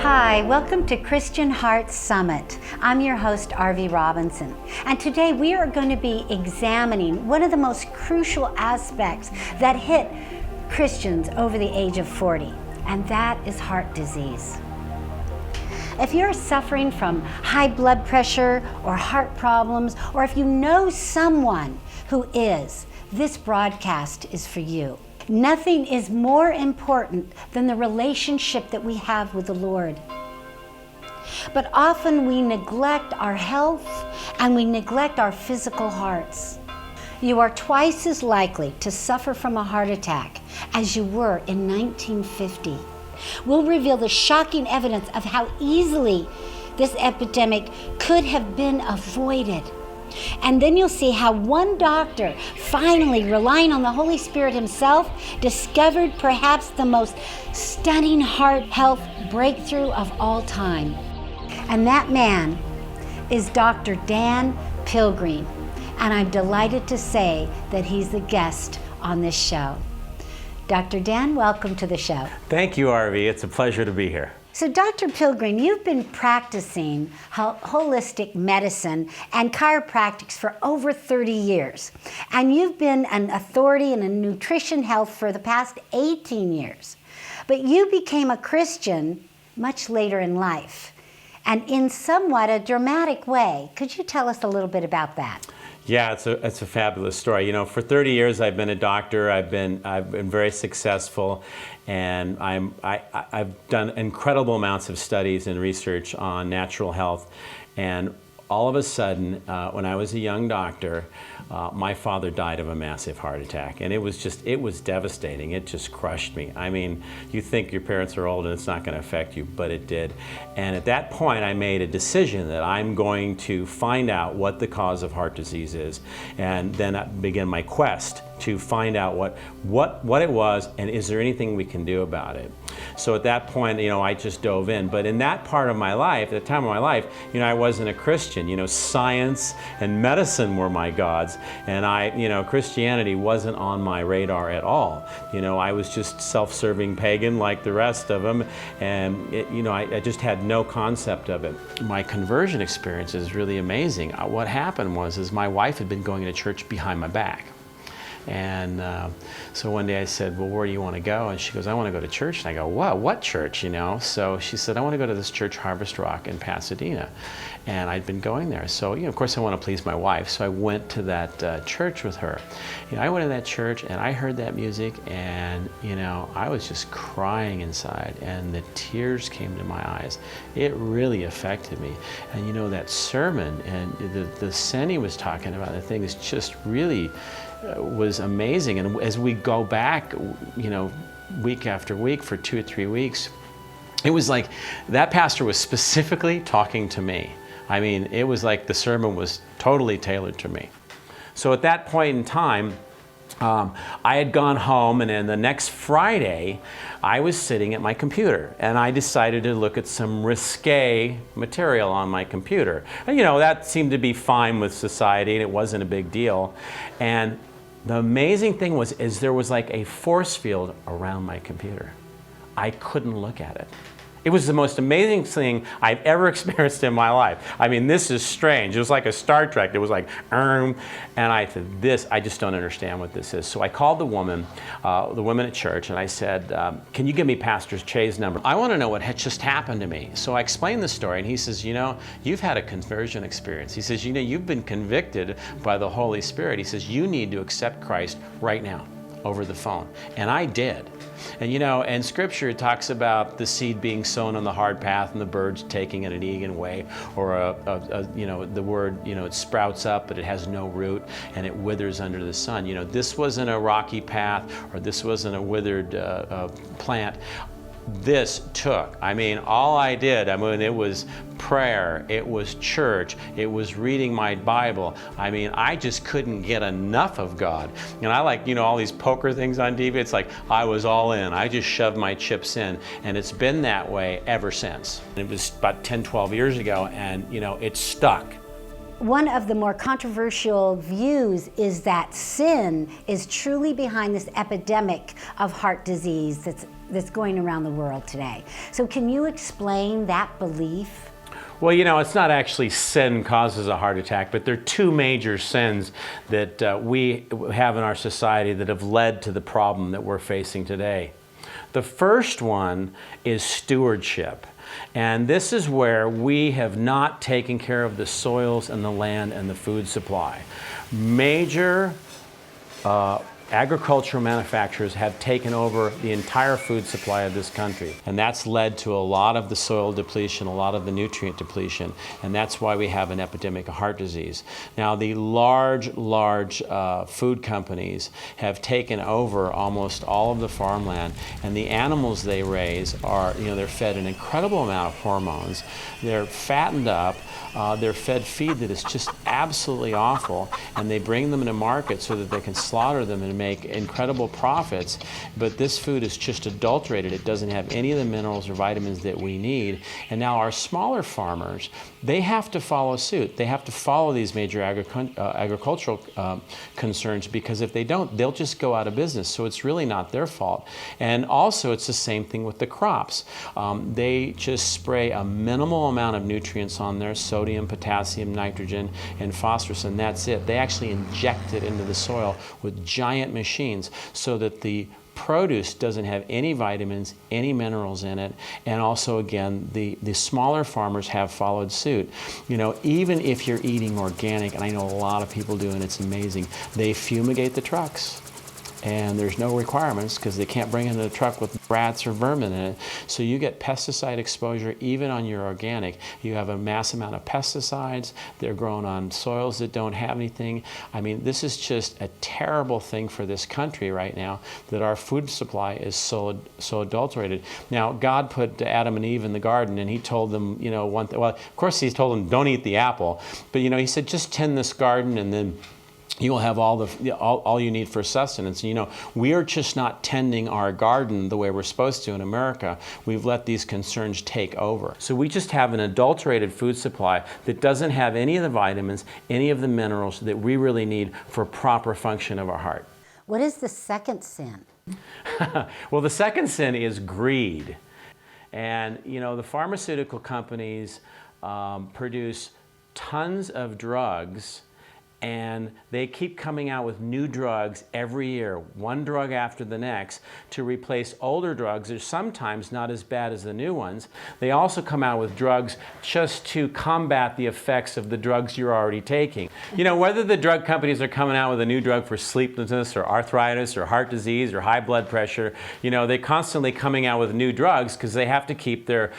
Hi, welcome to Christian Heart Summit. I'm your host, Arvee Robinson, and today we are going to be examining one of the most crucial aspects that hit Christians over the age of 40, and that is heart disease. If you're suffering from high blood pressure or heart problems, or if you know someone who is, this broadcast is for you. Nothing is more important than the relationship that we have with the Lord. But often we neglect our health and we neglect our physical hearts. You are twice as likely to suffer from a heart attack as you were in 1950. We'll reveal the shocking evidence of how easily this epidemic could have been avoided. And then you'll see how one doctor, finally relying on the Holy Spirit himself, discovered perhaps the most stunning heart health breakthrough of all time. And that man is Dr. Dan Pilgreen. And I'm delighted to say that he's the guest on this show. Dr. Dan, welcome to the show. Thank you, Arvee. It's a pleasure to be here. So Dr. Pilgreen, you've been practicing holistic medicine and chiropractics for over 30 years. And you've been an authority in nutrition health for the past 18 years. But you became a Christian much later in life, and in somewhat a dramatic way. Could you tell us a little bit about that? Yeah, it's a fabulous story. You know, for 30 years I've been a doctor. I've been very successful, and I've done incredible amounts of studies and research on natural health. And all of a sudden, when I was a young doctor, my father died of a massive heart attack, and it was devastating. It just crushed me. I mean, you think your parents are old and it's not going to affect you, but it did. And at that point, I made a decision that I'm going to find out what the cause of heart disease is, and then I began my quest to find out what it was, and is there anything we can do about it. So at that point, you know, I just dove in. But in that part of my life, at the time of my life, you know, I wasn't a Christian. You know, science and medicine were my gods, and Christianity wasn't on my radar at all. You know, I was just self-serving pagan like the rest of them, and I just had no concept of it. My conversion experience is really amazing. What happened was my wife had been going to church behind my back. And so one day I said, well, where do you want to go? And she goes, I want to go to church. And I go, what church, you know? So she said, I want to go to this church, Harvest Rock in Pasadena. And I'd been going there. So, you know, of course I want to please my wife. So I went to that church with her. You know, I went to that church and I heard that music, and, you know, I was just crying inside, and the tears came to my eyes. It really affected me. And, you know, that sermon and the sin he was talking about, the thing is just really was amazing. And as we go back, you know, week after week for 2 or 3 weeks, it was like that pastor was specifically talking to me. I mean, it was like the sermon was totally tailored to me. So at that point in time, I had gone home, and then the next Friday, I was sitting at my computer, and I decided to look at some risque material on my computer. And, you know, that seemed to be fine with society, and it wasn't a big deal. And the amazing thing was, there was like a force field around my computer. I couldn't look at it. It was the most amazing thing I've ever experienced in my life. I mean, this is strange. It was like a Star Trek. It was like, and I said, I just don't understand what this is. So I called the woman at church, and I said, can you give me Pastor Che's number? I want to know what had just happened to me. So I explained the story, and he says, you know, you've had a conversion experience. He says, you know, you've been convicted by the Holy Spirit. He says, you need to accept Christ right now over the phone. And I did. And you know, in Scripture it talks about the seed being sown on the hard path and the birds taking it and eating it away, or the word, you know, it sprouts up but it has no root and it withers under the sun. You know, this wasn't a rocky path, or this wasn't a withered plant. This took. I mean, all I did, it was prayer, it was church, it was reading my Bible. I mean, I just couldn't get enough of God. And I like, you know, all these poker things on TV. It's like I was all in. I just shoved my chips in, and it's been that way ever since. It was about 10, 12 years ago, and, you know, it stuck. one of the more controversial views is that sin is truly behind this epidemic of heart disease that's going around the world today. So can you explain that belief? Well, you know, it's not actually sin causes a heart attack, but there are two major sins that we have in our society that have led to the problem that we're facing today. The first one is stewardship. And this is where we have not taken care of the soils and the land and the food supply. Major agricultural manufacturers have taken over the entire food supply of this country. And that's led to a lot of the soil depletion, a lot of the nutrient depletion, and that's why we have an epidemic of heart disease. Now, the large food companies have taken over almost all of the farmland, and the animals they raise are, they're fed an incredible amount of hormones. They're fattened up. They're fed feed that is just absolutely awful, and they bring them into market so that they can slaughter them and make incredible profits. But this food is just adulterated. It doesn't have any of the minerals or vitamins that we need. And now our smaller farmers, they have to follow suit. They have to follow these major agricultural concerns, because if they don't, they'll just go out of business. So it's really not their fault. And also, it's the same thing with the crops. They just spray a minimal amount of nutrients on there, sodium, potassium, nitrogen, and phosphorus, and that's it. They actually inject it into the soil with giant machines so that the produce doesn't have any vitamins, any minerals in it, and also, again, the smaller farmers have followed suit. Even if you're eating organic, and I know a lot of people do, and it's amazing, they fumigate the trucks. And there's no requirements because they can't bring in a truck with rats or vermin in it. So you get pesticide exposure even on your organic. You have a mass amount of pesticides. They're grown on soils that don't have anything. I mean, this is just a terrible thing for this country right now, that our food supply is so adulterated. Now, God put Adam and Eve in the garden, and he told them, one thing. Well, of course, he told them, don't eat the apple. But, he said, just tend this garden, and then you'll have all you need for sustenance. We are just not tending our garden the way we're supposed to in America. We've let these concerns take over. So we just have an adulterated food supply that doesn't have any of the vitamins, any of the minerals that we really need for proper function of our heart. What is the second sin? Well, the second sin is greed. And, the pharmaceutical companies produce tons of drugs, and they keep coming out with new drugs every year, one drug after the next, to replace older drugs that are sometimes not as bad as the new ones. They also come out with drugs just to combat the effects of the drugs you're already taking. Whether the drug companies are coming out with a new drug for sleeplessness or arthritis or heart disease or high blood pressure, they're constantly coming out with new drugs because they have to keep their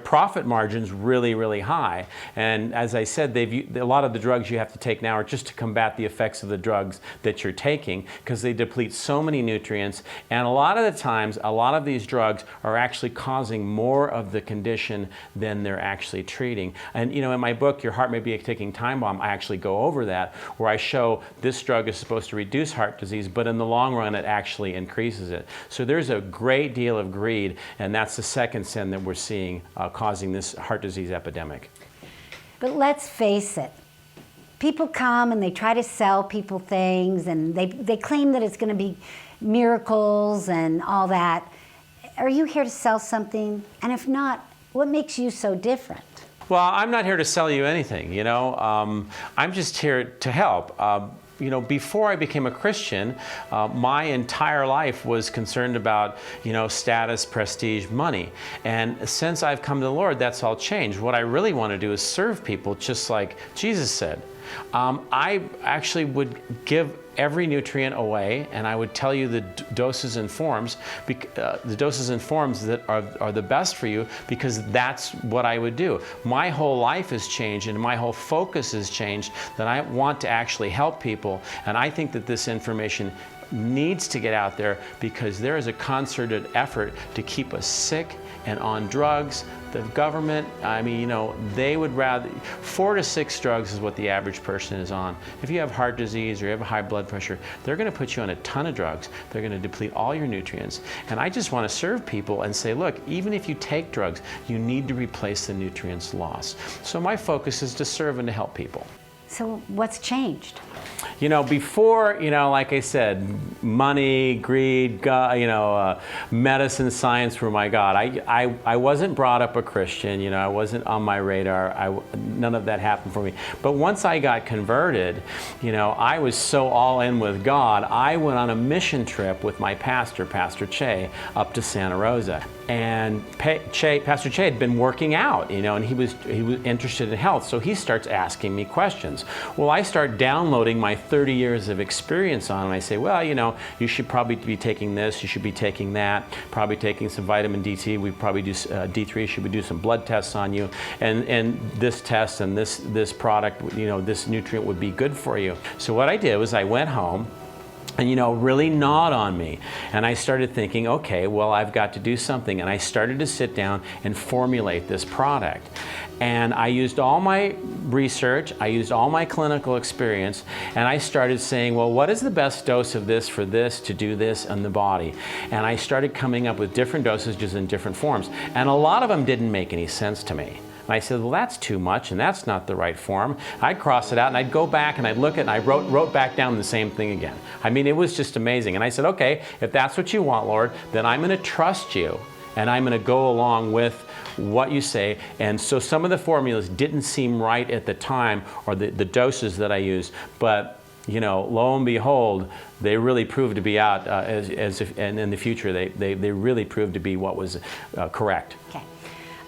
profit margins really, really high. And as I said, a lot of the drugs you have to take now are just to combat the effects of the drugs that you're taking, because they deplete so many nutrients. And a lot of the times, a lot of these drugs are actually causing more of the condition than they're actually treating. And in my book, Your Heart May Be a Ticking Time Bomb, I actually go over that, where I show this drug is supposed to reduce heart disease, but in the long run, it actually increases it. So there's a great deal of greed, and that's the second sin that we're seeing causing this heart disease epidemic. But let's face it. People come and they try to sell people things, and they claim that it's going to be miracles and all that. Are you here to sell something? And if not, what makes you so different? Well, I'm not here to sell you anything, I'm just here to help. Before I became a Christian, my entire life was concerned about, status, prestige, money. And since I've come to the Lord, that's all changed. What I really want to do is serve people, just like Jesus said. I actually would give every nutrient away, and I would tell you the doses and forms, that are the best for you, because that's what I would do. My whole life has changed, and my whole focus has changed, that I want to actually help people, and I think that this information needs to get out there because there is a concerted effort to keep us sick and on drugs. The government, I mean, you know, they would rather, 4 to 6 drugs is what the average person is on. If you have heart disease or you have a high blood pressure, they're going to put you on a ton of drugs. They're going to deplete all your nutrients. And I just want to serve people and say, look, even if you take drugs, you need to replace the nutrients lost. So my focus is to serve and to help people. So what's changed? You know, before, you know, like I said, money, greed, God, you know, medicine, science were my God. I wasn't brought up a Christian, you know, I wasn't on my radar. None of that happened for me. But once I got converted, you know, I was so all in with God, I went on a mission trip with my pastor, Pastor Che, up to Santa Rosa. And Pastor Che had been working out, you know, and he was interested in health, so he starts asking me questions. Well, I start downloading my 30 years of experience on him. I say, well, you know, you should probably be taking this, you should be taking that, probably taking some vitamin D3, we probably do D3, should we do some blood tests on you, and this test and this product, you know, this nutrient would be good for you. So what I did was I went home, and, you know, really gnawed on me. And I started thinking, okay, well, I've got to do something. And I started to sit down and formulate this product. And I used all my research, I used all my clinical experience, and I started saying, well, what is the best dose of this for this to do this in the body? And I started coming up with different dosages in different forms. And a lot of them didn't make any sense to me. And I said, well, that's too much, and that's not the right form. I'd cross it out, and I'd go back, and I'd look at it, and I wrote back down the same thing again. I mean, it was just amazing. And I said, okay, if that's what you want, Lord, then I'm going to trust you, and I'm going to go along with what you say. And so some of the formulas didn't seem right at the time, or the doses that I used, but you know, lo and behold, they really proved to be out and in the future, they really proved to be what was correct. Okay.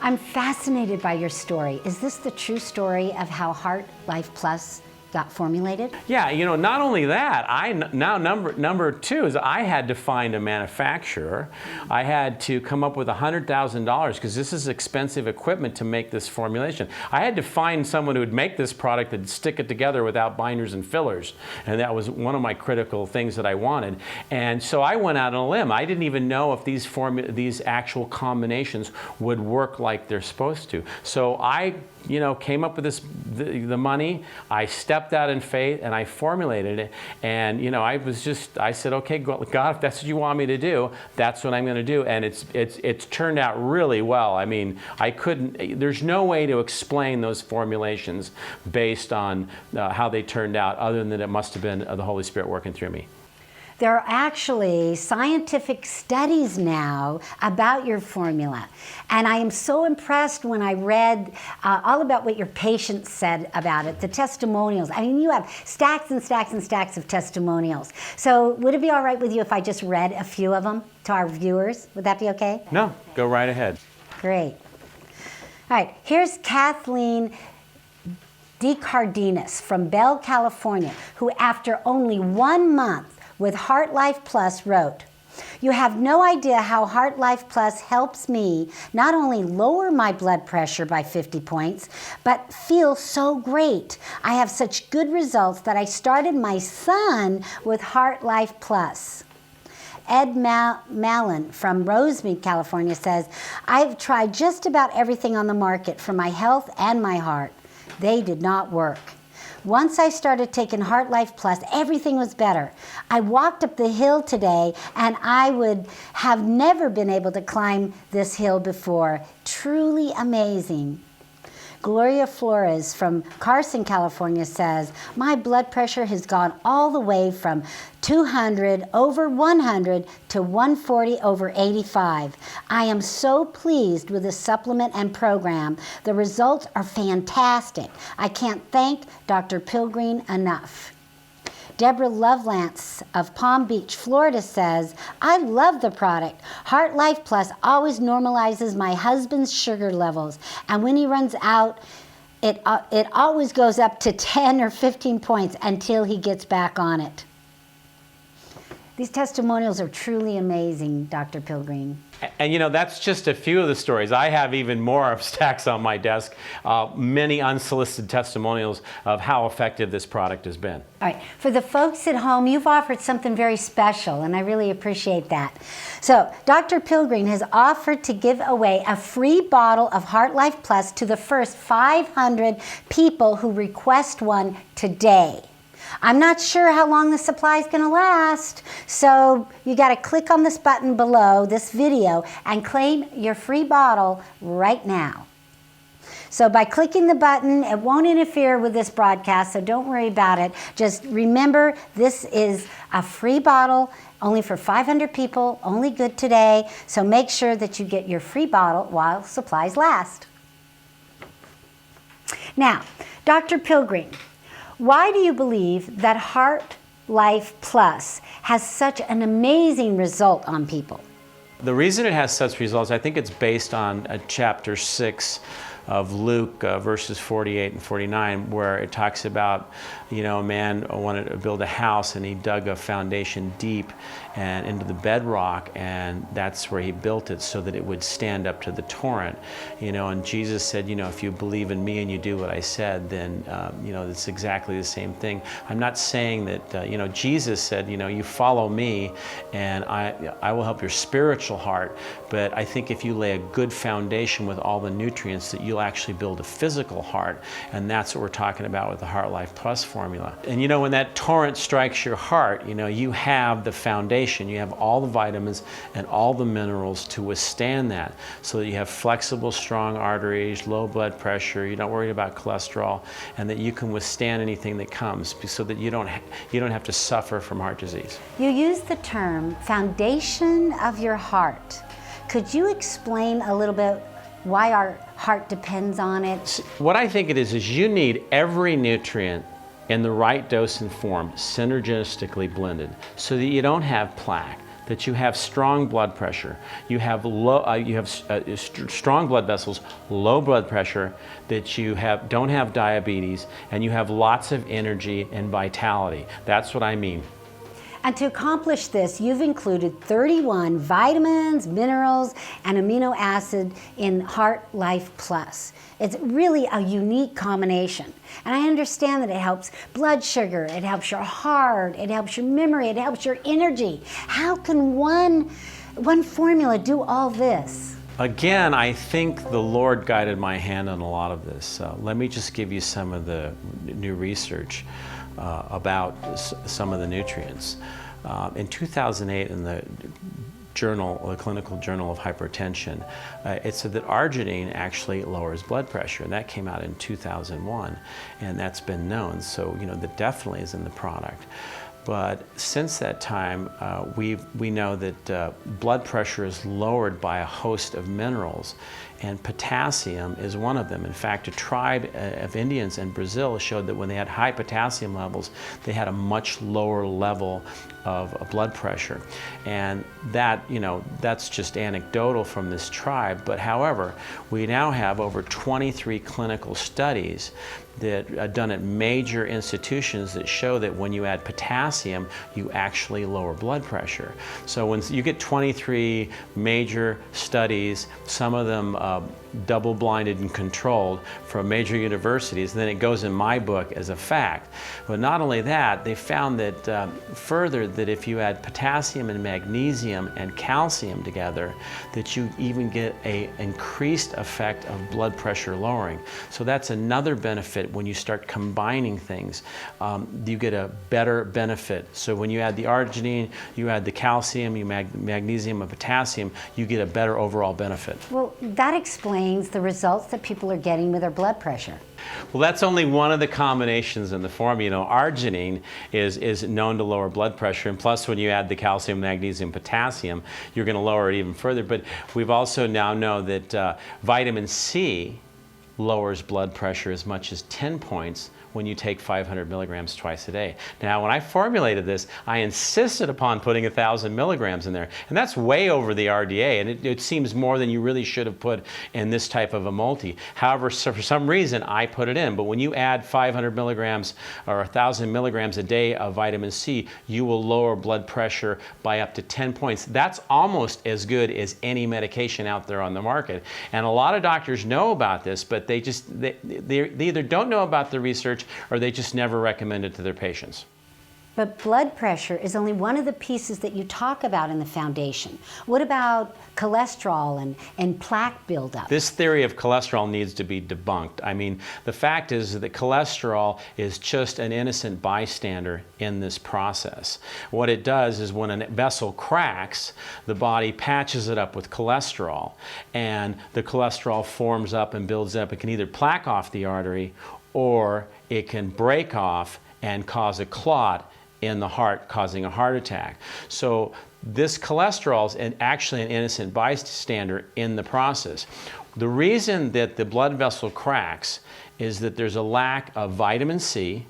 I'm fascinated by your story. Is this the true story of how Heart Life Plus got formulated? Yeah, you know, not only that, number two is I had to find a manufacturer. I had to come up with $100,000 because this is expensive equipment to make this formulation. I had to find someone who would make this product and stick it together without binders and fillers. And that was one of my critical things that I wanted. And so I went out on a limb. I didn't even know if these actual combinations would work like they're supposed to. So I, you know, came up with the money. I stepped out in faith and I formulated it. And, you know, I said, okay, God, if that's what you want me to do, that's what I'm going to do. And it's turned out really well. I mean, there's no way to explain those formulations based on how they turned out, other than it must have been the Holy Spirit working through me. There are actually scientific studies now about your formula. And I am so impressed when I read all about what your patients said about it, the testimonials. I mean, you have stacks and stacks and stacks of testimonials. So would it be all right with you if I just read a few of them to our viewers? Would that be okay? No, go right ahead. Great. All right, here's Kathleen DeCardenas from Bell, California, who after only 1 month with Heart Life Plus wrote, "You have no idea how Heart Life Plus helps me not only lower my blood pressure by 50 points, but feel so great. I have such good results that I started my son with Heart Life Plus." Ed Mallon from Rosemead, California says, "I've tried just about everything on the market for my health and my heart. They did not work. Once I started taking Heart Life Plus, everything was better. I walked up the hill today and I would have never been able to climb this hill before. Truly amazing." Gloria Flores from Carson, California says, "My blood pressure has gone all the way from 200 over 100 to 140 over 85. I am so pleased with the supplement and program. The results are fantastic. I can't thank Dr. Pilgreen enough." Deborah Lovelance of Palm Beach, Florida says, "I love the product. Heart Life Plus always normalizes my husband's sugar levels, and when he runs out, it always goes up to 10 or 15 points until he gets back on it." These testimonials are truly amazing, Dr. Pilgreen. And you know, that's just a few of the stories. I have even more stacks on my desk, many unsolicited testimonials of how effective this product has been. All right, for the folks at home, you've offered something very special, and I really appreciate that. So, Dr. Pilgreen has offered to give away a free bottle of Heart Life Plus to the first 500 people who request one today. I'm not sure how long the supply is going to last, so you got to click on this button below this video and claim your free bottle right now. So by clicking the button, it won't interfere with this broadcast, so don't worry about it. Just remember, this is a free bottle, only for 500 people, only good today, so make sure that you get your free bottle while supplies last. Now, Dr. Pilgreen, why do you believe that Heart Life Plus has such an amazing result on people? The reason it has such results, I think it's based on chapter 6 of Luke, verses 48 and 49, where it talks about, you know, a man wanted to build a house and he dug a foundation deep and into the bedrock, and that's where he built it so that it would stand up to the torrent. You know, and Jesus said, you know, if you believe in me and you do what I said, then, you know, it's exactly the same thing. I'm not saying that, you know, Jesus said, you know, you follow me and I will help your spiritual heart, but I think if you lay a good foundation with all the nutrients, that you'll actually build a physical heart, and that's what we're talking about with the Heart Life Plus formula. And you know, when that torrent strikes your heart, you know, you have the foundation, you have all the vitamins and all the minerals to withstand that, so that you have flexible, strong arteries, low blood pressure, you're not worried about cholesterol, and that you can withstand anything that comes, so that you don't have to suffer from heart disease. You use the term foundation of your heart. Could you explain a little bit why our heart depends on it? What I think it is you need every nutrient in the right dose and form, synergistically blended, so that you don't have plaque, that you have strong blood pressure, you have strong blood vessels, low blood pressure, that you don't have diabetes, and you have lots of energy and vitality. That's what I mean. And to accomplish this, you've included 31 vitamins, minerals, and amino acid in Heart Life Plus. It's really a unique combination. And I understand that it helps blood sugar, it helps your heart, it helps your memory, it helps your energy. How can one formula do all this? Again, I think the Lord guided my hand on a lot of this. Let me just give you some of the new research about some of the nutrients. In 2008, in the Clinical Journal of Hypertension, it said that arginine actually lowers blood pressure, and that came out in 2001, and that's been known. So, you know, that definitely is in the product. But since that time, we know that blood pressure is lowered by a host of minerals, and potassium is one of them. In fact, a tribe of Indians in Brazil showed that when they had high potassium levels, they had a much lower level of blood pressure. And that, you know, that's just anecdotal from this tribe. But however, we now have over 23 clinical studies that are done at major institutions that show that when you add potassium, you actually lower blood pressure. So when you get 23 major studies, some of them double-blinded and controlled from major universities, and then it goes in my book as a fact. But not only that, they found that further, that if you add potassium and magnesium and calcium together, that you even get an increased effect of blood pressure lowering. So that's another benefit when you start combining things. You get a better benefit. So when you add the arginine, you add the calcium, you magnesium and potassium, you get a better overall benefit. Well, that explains the results that people are getting with their blood pressure. Well, that's only one of the combinations in the formula. You know, arginine is known to lower blood pressure, and plus when you add the calcium, magnesium, potassium, you're going to lower it even further. But we've also now know that vitamin C lowers blood pressure as much as 10 points when you take 500 milligrams twice a day. Now, when I formulated this, I insisted upon putting 1,000 milligrams in there, and that's way over the RDA, and it seems more than you really should have put in this type of a multi. However, so for some reason, I put it in, but when you add 500 milligrams or 1,000 milligrams a day of vitamin C, you will lower blood pressure by up to 10 points. That's almost as good as any medication out there on the market. And a lot of doctors know about this, but they either don't know about the research or they just never recommend it to their patients. But blood pressure is only one of the pieces that you talk about in the foundation. What about cholesterol and plaque buildup? This theory of cholesterol needs to be debunked. I mean, the fact is that cholesterol is just an innocent bystander in this process. What it does is when a vessel cracks, the body patches it up with cholesterol, and the cholesterol forms up and builds up. It can either plaque off the artery, or it can break off and cause a clot in the heart, causing a heart attack. So this cholesterol is actually an innocent bystander in the process. The reason that the blood vessel cracks is that there's a lack of vitamin C,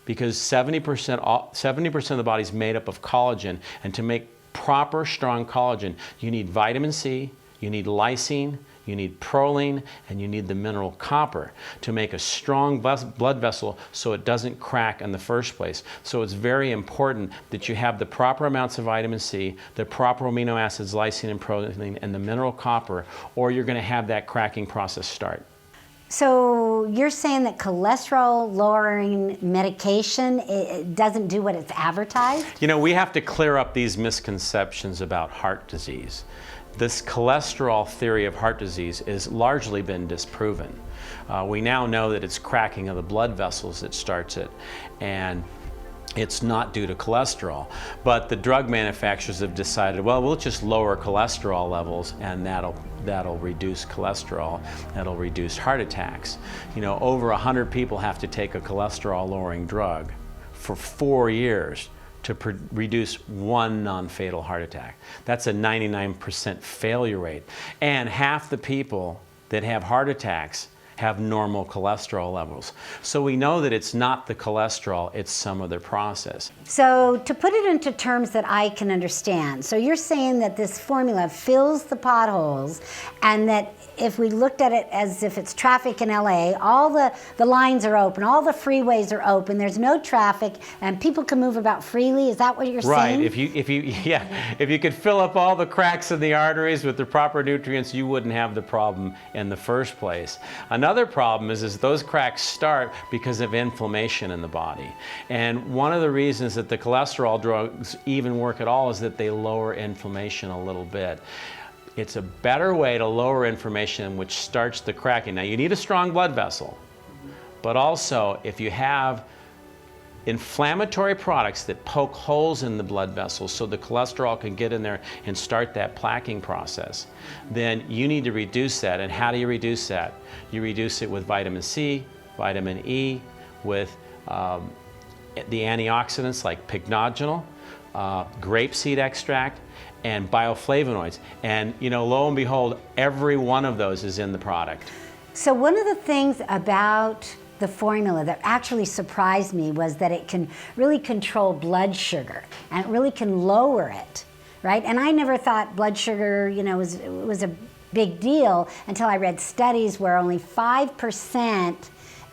because 70% of the body is made up of collagen, and to make proper, strong collagen, you need vitamin C, you need lysine, you need proline, and you need the mineral copper to make a strong blood vessel so it doesn't crack in the first place. So it's very important that you have the proper amounts of vitamin C, the proper amino acids, lysine and proline, and the mineral copper, or you're going to have that cracking process start. So you're saying that cholesterol-lowering medication, it doesn't do what it's advertised? You know, we have to clear up these misconceptions about heart disease. This cholesterol theory of heart disease has largely been disproven. We now know that it's cracking of the blood vessels that starts it, and it's not due to cholesterol. But the drug manufacturers have decided, well, we'll just lower cholesterol levels, and that'll reduce cholesterol, that'll reduce heart attacks. You know, over 100 people have to take a cholesterol-lowering drug for 4 years to reduce one non-fatal heart attack. That's a 99% failure rate. And half the people that have heart attacks have normal cholesterol levels. So we know that it's not the cholesterol, it's some other process. So to put it into terms that I can understand, so you're saying that this formula fills the potholes, and that if we looked at it as if it's traffic in LA, all the lines are open, all the freeways are open, there's no traffic, and people can move about freely. Is that what you're saying? Right. If you could fill up all the cracks in the arteries with the proper nutrients, you wouldn't have the problem in the first place. Another problem is those cracks start because of inflammation in the body. And one of the reasons that the cholesterol drugs even work at all is that they lower inflammation a little bit. It's a better way to lower inflammation, which starts the cracking. Now, you need a strong blood vessel, but also if you have inflammatory products that poke holes in the blood vessels so the cholesterol can get in there and start that plaquing process, then you need to reduce that. And how do you reduce that? You reduce it with vitamin C, vitamin E, with the antioxidants like pycnogenol, grapeseed extract, and bioflavonoids. And you know, lo and behold, every one of those is in the product. So one of the things about the formula that actually surprised me was that it can really control blood sugar, and it really can lower it, right? And I never thought blood sugar, you know, was a big deal until I read studies where only 5%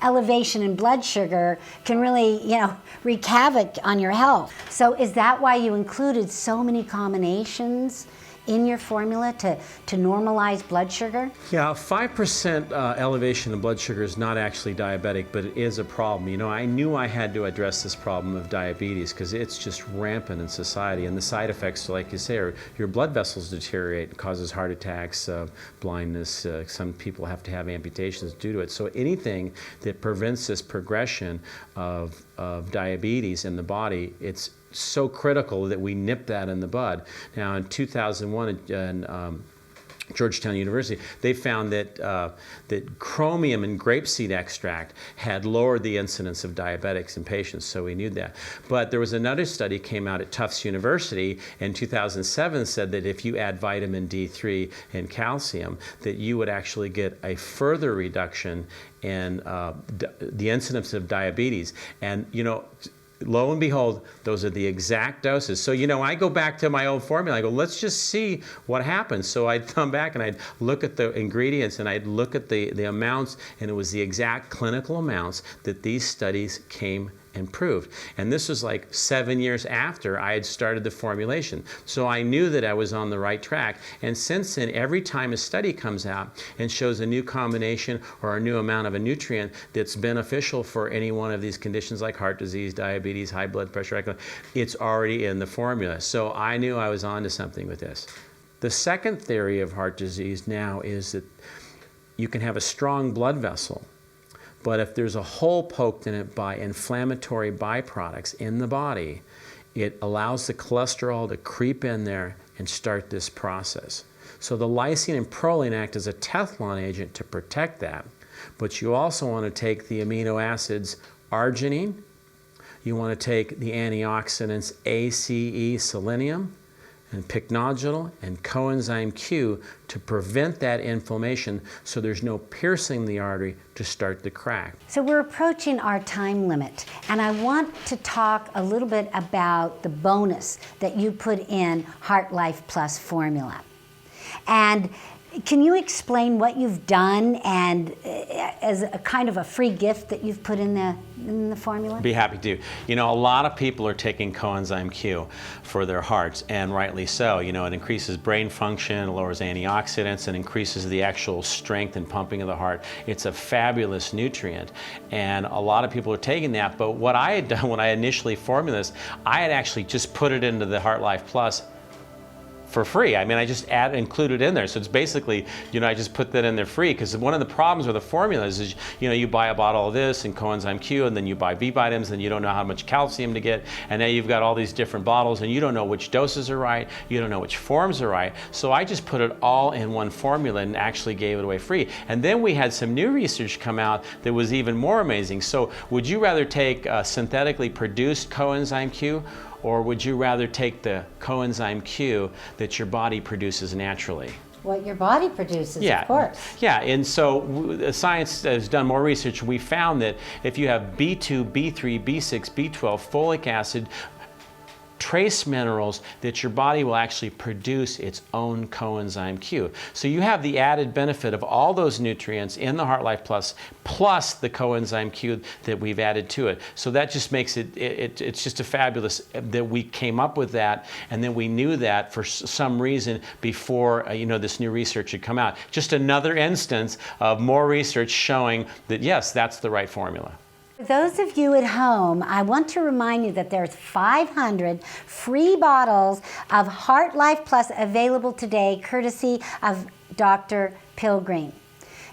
elevation in blood sugar can really, you know, wreak havoc on your health. So is that why you included so many combinations in your formula to normalize blood sugar? Yeah, 5% elevation in blood sugar is not actually diabetic, but it is a problem. You know, I knew I had to address this problem of diabetes because it's just rampant in society, and the side effects, like you say, are your blood vessels deteriorate, causes heart attacks, blindness. Some people have to have amputations due to it. So anything that prevents this progression of diabetes in the body, it's so critical that we nip that in the bud. Now in 2001, Georgetown University, they found that that chromium in grapeseed extract had lowered the incidence of diabetics in patients, so we knew that. But there was another study came out at Tufts University in 2007 said that if you add vitamin D3 and calcium, that you would actually get a further reduction in the incidence of diabetes. And lo and behold, those are the exact doses. So, I go back to my old formula. I go, let's just see what happens. So I'd come back and I'd look at the ingredients and I'd look at the amounts, and it was the exact clinical amounts that these studies came and proved. And this was like 7 years after I had started the formulation. So I knew that I was on the right track. And since then, every time a study comes out and shows a new combination or a new amount of a nutrient that's beneficial for any one of these conditions like heart disease, diabetes, high blood pressure, it's already in the formula. So I knew I was onto something with this. The second theory of heart disease now is that you can have a strong blood vessel, but if there's a hole poked in it by inflammatory byproducts in the body, it allows the cholesterol to creep in there and start this process. So the lysine and proline act as a Teflon agent to protect that. But you also want to take the amino acids arginine, you want to take the antioxidants ACE, selenium, and pycnogenol and coenzyme Q to prevent that inflammation so there's no piercing the artery to start the crack. So we're approaching our time limit, and I want to talk a little bit about the bonus that you put in Heart Life Plus formula. And can you explain what you've done and as a kind of a free gift that you've put in the formula? Be happy to. A lot of people are taking coenzyme Q for their hearts, and rightly so. It increases brain function, it lowers antioxidants, and increases the actual strength and pumping of the heart. It's a fabulous nutrient, and a lot of people are taking that. But what I had done when I initially formulated this, I had actually just put it into the Heart Life Plus for free. I mean, I just included in there. So it's basically, I just put that in there free, because one of the problems with the formulas is, you buy a bottle of this and coenzyme Q, and then you buy B vitamins, and you don't know how much calcium to get, and now you've got all these different bottles, and you don't know which doses are right, you don't know which forms are right. So I just put it all in one formula and actually gave it away free. And then we had some new research come out that was even more amazing. So would you rather take synthetically produced coenzyme Q, or would you rather take the coenzyme Q that your body produces naturally? What your body produces, yeah, of course. Yeah, and so science has done more research. We found that if you have B2, B3, B6, B12, folic acid, trace minerals, that your body will actually produce its own coenzyme Q. So you have the added benefit of all those nutrients in the Heart Life Plus, plus the coenzyme Q that we've added to it. So that just makes it's just a fabulous that we came up with that, and then we knew that for some reason before this new research had come out. Just another instance of more research showing that yes, that's the right formula. For those of you at home, I want to remind you that there's 500 free bottles of Heart Life Plus available today, courtesy of Dr. Pilgreen.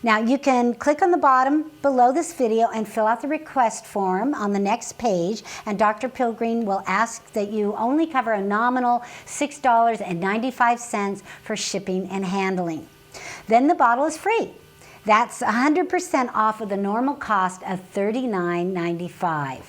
Now, you can click on the bottom below this video and fill out the request form on the next page, and Dr. Pilgreen will ask that you only cover a nominal $6.95 for shipping and handling. Then the bottle is free. That's 100% off of the normal cost of $39.95.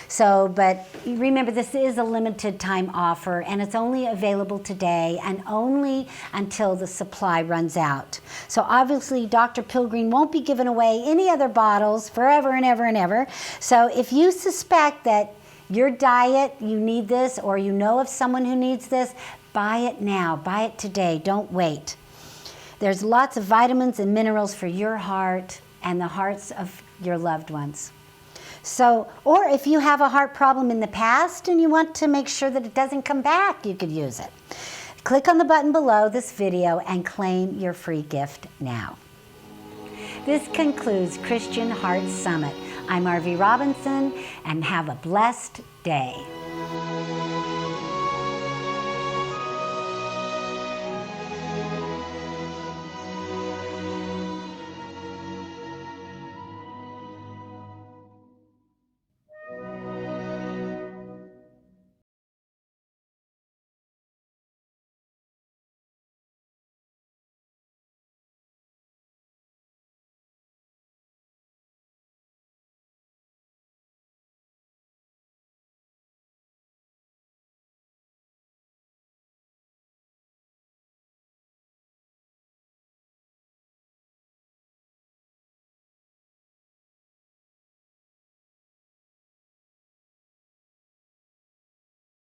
So, but remember, this is a limited time offer, and it's only available today and only until the supply runs out. So obviously, Dr. Pilgreen won't be giving away any other bottles forever and ever and ever. So if you suspect that your diet, you need this, or you know of someone who needs this, buy it now. Buy it today. Don't wait. There's lots of vitamins and minerals for your heart and the hearts of your loved ones. So, or if you have a heart problem in the past and you want to make sure that it doesn't come back, you could use it. Click on the button below this video and claim your free gift now. This concludes Christian Heart Summit. I'm Arvee Robinson, and have a blessed day.